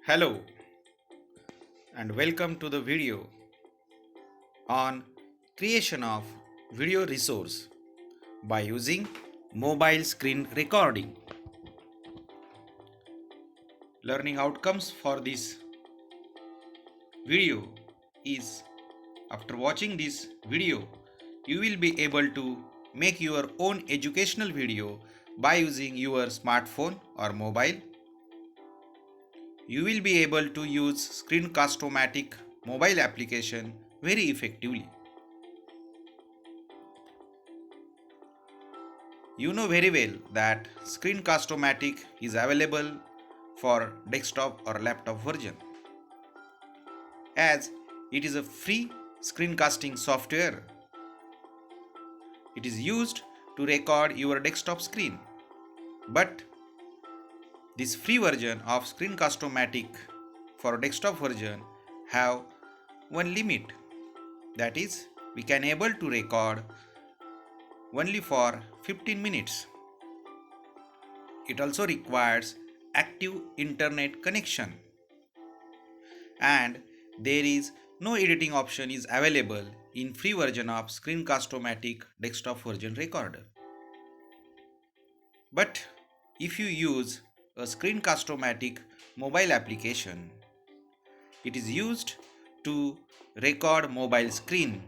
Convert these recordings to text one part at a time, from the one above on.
Hello and welcome to the video on creation of video resource by using mobile screen recording. Learning outcomes for this video is after watching this video you will be able to make your own educational video by using your smartphone or mobile. You will be able to use Screencast-O-Matic mobile application very effectively. You know very well that Screencast-O-Matic is available for desktop or laptop version, as it is a free screencasting software. It is used to record your desktop screen, but this free version of Screencast-O-Matic for desktop version have one limit, that is we can able to record only for 15 minutes. It also requires active internet connection and there is no editing option is available in free version of Screencast-O-Matic desktop version recorder. But if you use a Screencast-O-Matic mobile application, it is used to record mobile screen,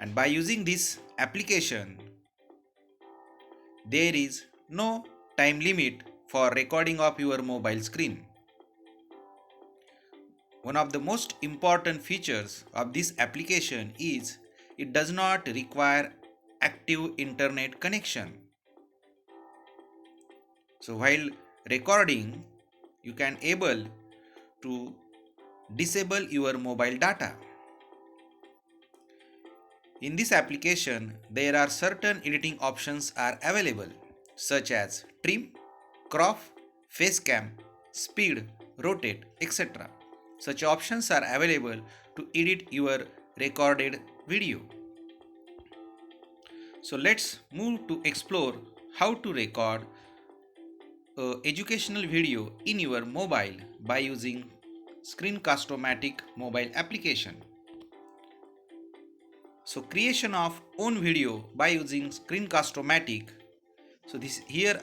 and by using this application there is no time limit for recording of your mobile screen. One of the most important features of this application is it does not require active internet connection. So while recording you can able to disable your mobile data. In this application there are certain editing options are available such as trim, crop, face cam, speed, rotate, etc. Such options are available to edit your recorded video. So let's move to explore how to record an educational video in your mobile by using Screencast-O-Matic mobile application. So creation of own video by using Screencast-O-Matic. So this here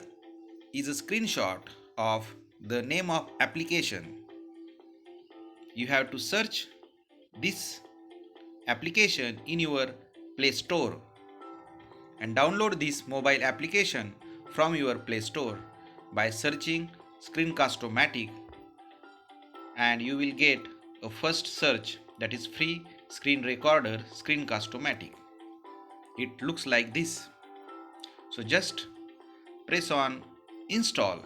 is a screenshot of the name of application. You have to search this application in your Play Store and download this mobile application from your Play Store by searching Screencast-O-Matic, and you will get a first search, that is free screen recorder Screencast-O-Matic. It looks like this. So just press on install.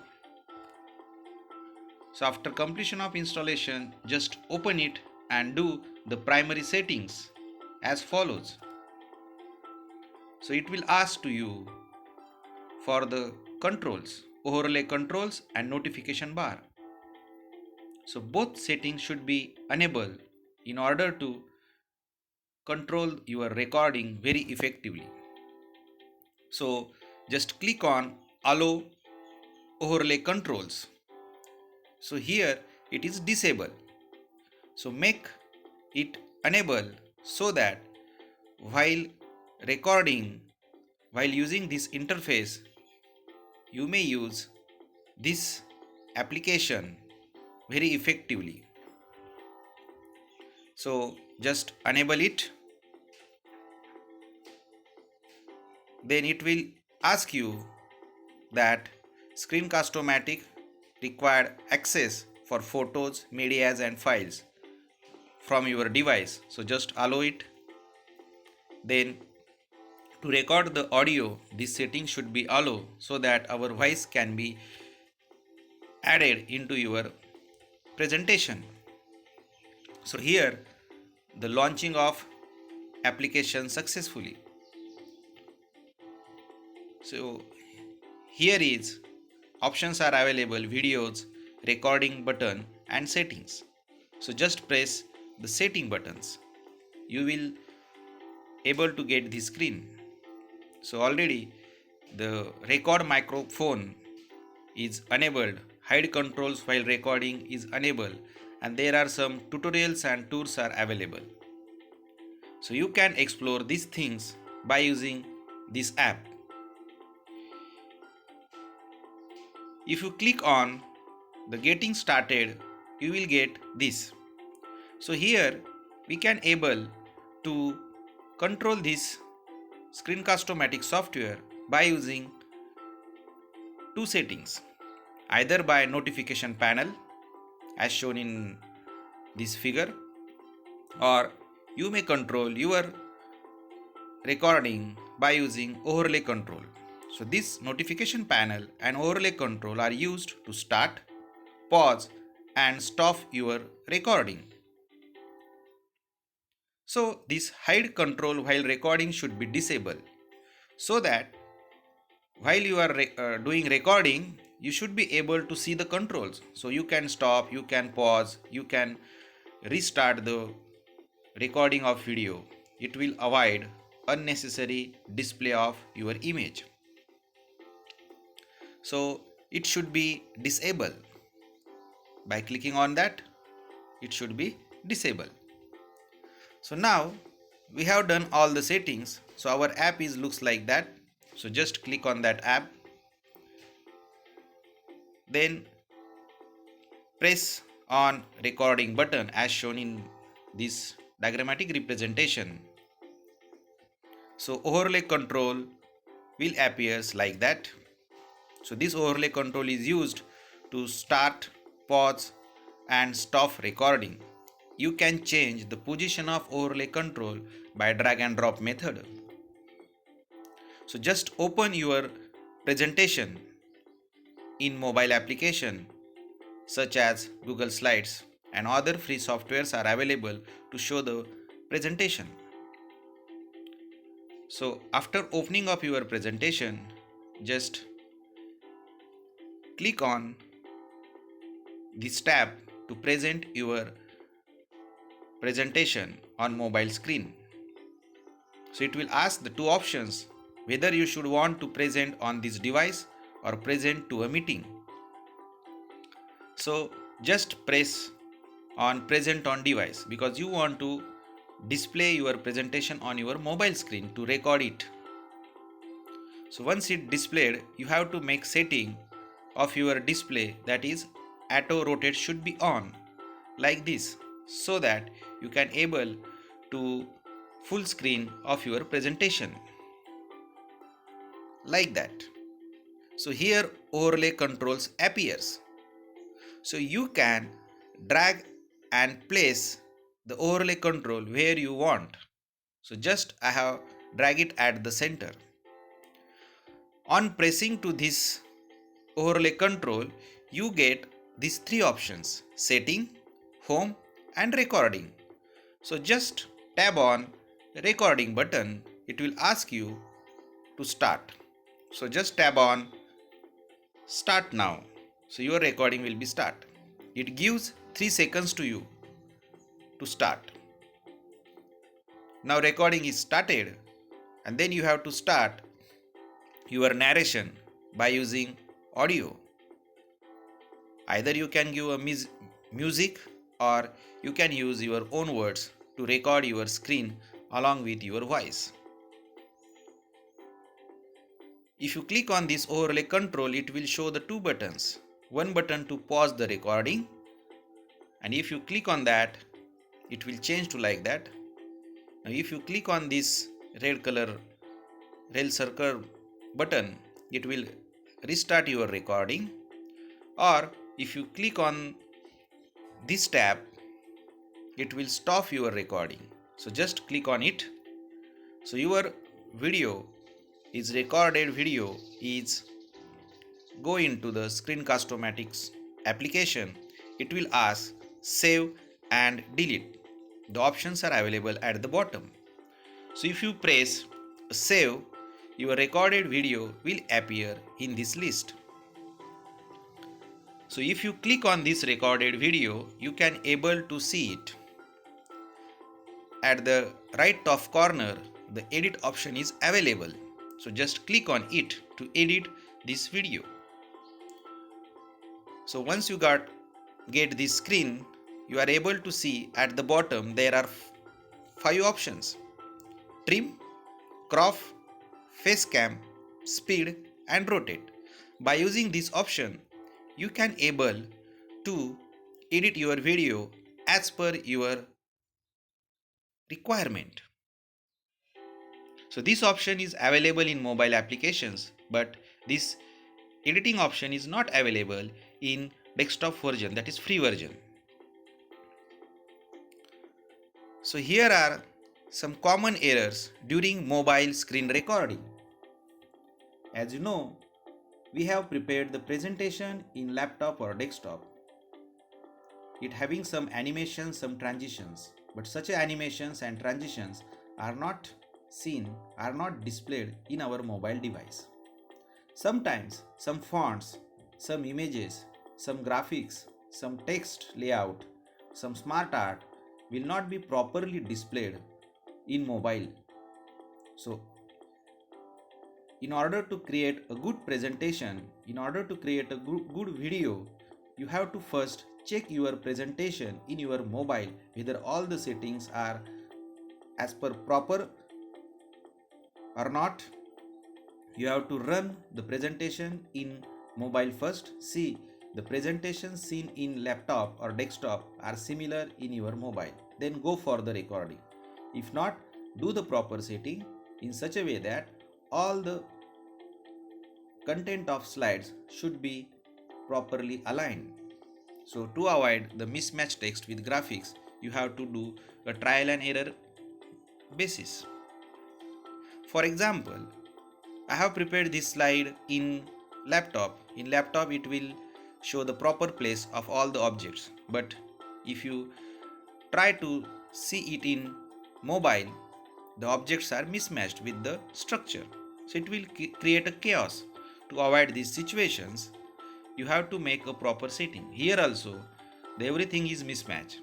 So after completion of installation, just open it and do the primary settings as follows. So it will ask to you for the controls, overlay controls and notification bar. So both settings should be enabled in order to control your recording very effectively. So just click on allow overlay controls. So here it is disabled. So make it enable so that while recording, while using this interface, you may use this application very effectively. So just enable it. Then it will ask you that Screencast-O-Matic required access for photos, medias and files from your device. So just allow it. Then to record the audio, this setting should be allow so that our voice can be added into your presentation. So here the launching of application successfully. So here is options are available, videos, recording button and settings. So just press the setting buttons. You will able to get the screen. So already the record microphone is enabled. hide controls while recording is enabled, and there are some tutorials and tours are available. So you can explore these things by using this app. If you click on the getting started, you will get this. So here we can able to control this Screencast-O-Matic software by using two settings, either by notification panel as shown in this figure, or you may control your recording by using overlay control. So this notification panel and overlay control are used to start, pause and stop your recording. So this hide control while recording should be disabled, so that while you are doing recording, you should be able to see the controls. So you can stop, you can pause, you can restart the recording of video. It will avoid unnecessary display of your image. So it should be disabled. By clicking on that, it should be disabled. So now we have done all the settings. So our app looks like that. So just click on that app, then press on recording button as shown in this diagrammatic representation. So overlay control will appear like that. So this overlay control is used to start, pause and stop recording. You can change the position of overlay control by drag and drop method. So just open your presentation in mobile application such as Google Slides, and other free softwares are available to show the presentation. So after opening up your presentation, just click on this tab to present your presentation on mobile screen. So it will ask the two options, whether you should want to present on this device or present to a meeting. So just press on present on device because you want to display your presentation on your mobile screen to record it. So once it displayed, you have to make setting of your display, that is auto rotate should be on like this, so that you can able to full screen of your presentation like that. So here overlay controls appears. So you can drag and place the overlay control where you want. So just I have drag it at the center. On pressing to this overlay control, you get these three options: setting, home and recording. So just tab on recording button, it will ask you to start. So just tab on start now. So your recording will be start. It gives 3 seconds to you to start. Now recording is started, and then you have to start your narration by using audio. Either you can give a music or you can use your own words to record your screen along with your voice. If you click on this overlay control, it will show the two buttons. One button to pause the recording, and if you click on that, it will change to like that. Now if you click on this red color rail circle button, it will restart your recording. Or if you click on this tab, it will stop your recording. So just click on it. So your video is recorded video is go into the Screencast-O-Matic application. It will ask save and delete. The options are available at the bottom. So if you press save, your recorded video will appear in this list. So if you click on this recorded video, you can able to see it. At the right top corner, the edit option is available. So just click on it to edit this video. So once you get this screen, you are able to see at the bottom there are 5 options: trim, crop, face cam, speed and rotate. By using this option, you can able to edit your video as per your requirement. So this option is available in mobile applications, but this editing option is not available in desktop version, that is free version. So here are some common errors during mobile screen recording. As you know, we have prepared the presentation in laptop or desktop. It having some animations, some transitions, but such animations and transitions are not seen, are not displayed in our mobile device. Sometimes some fonts, some images, some graphics, some text layout, some smart art will not be properly displayed in mobile. So in order to create a good presentation, in order to create a good video, you have to first check your presentation in your mobile whether all the settings are as per proper or not. You have to run the presentation in mobile first. See the presentation seen in laptop or desktop are similar in your mobile. Then go for the recording. If not, do the proper setting in such a way that all the content of slides should be properly aligned. So to avoid the mismatched text with graphics, you have to do a trial and error basis. For example, I have prepared this slide in laptop. In laptop it will show the proper place of all the objects. But if you try to see it in mobile, the objects are mismatched with the structure. So it will create a chaos. To avoid these situations, you have to make a proper setting. Here also, everything is mismatched.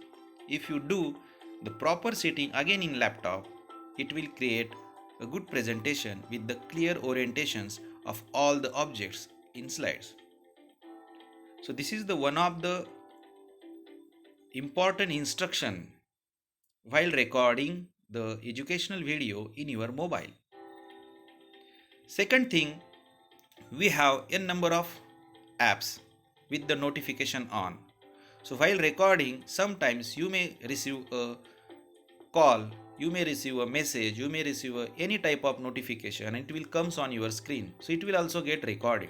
If you do the proper setting again in laptop, it will create a good presentation with the clear orientations of all the objects in slides. So this is the one of the important instruction while recording the educational video in your mobile. Second thing, we have a number of apps with the notification on. So while recording, sometimes you may receive a call, you may receive a message, you may receive any type of notification, and it will comes on your screen. So it will also get recorded.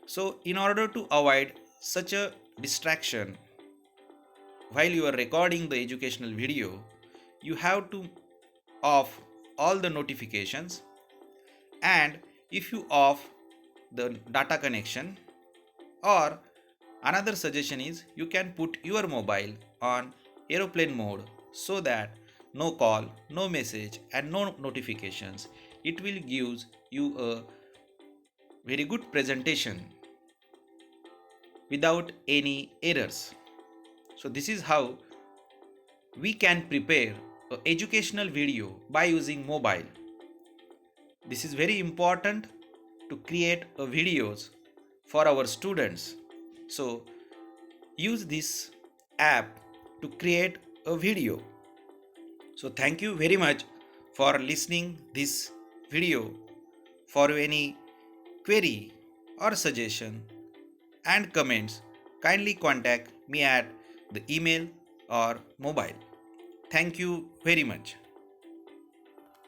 So in order to avoid such a distraction while you are recording the educational video, you have to off all the notifications, and if you off the data connection, or another suggestion is you can put your mobile on aeroplane mode so that no call, no message and no notifications. It will give you a very good presentation without any errors. So this is how we can prepare an educational video by using mobile. This is very important to create a videos for our students. So use this app to create a video. So thank you very much for listening this video. For any query or suggestion and comments, kindly contact me at the email or mobile. Thank you very much.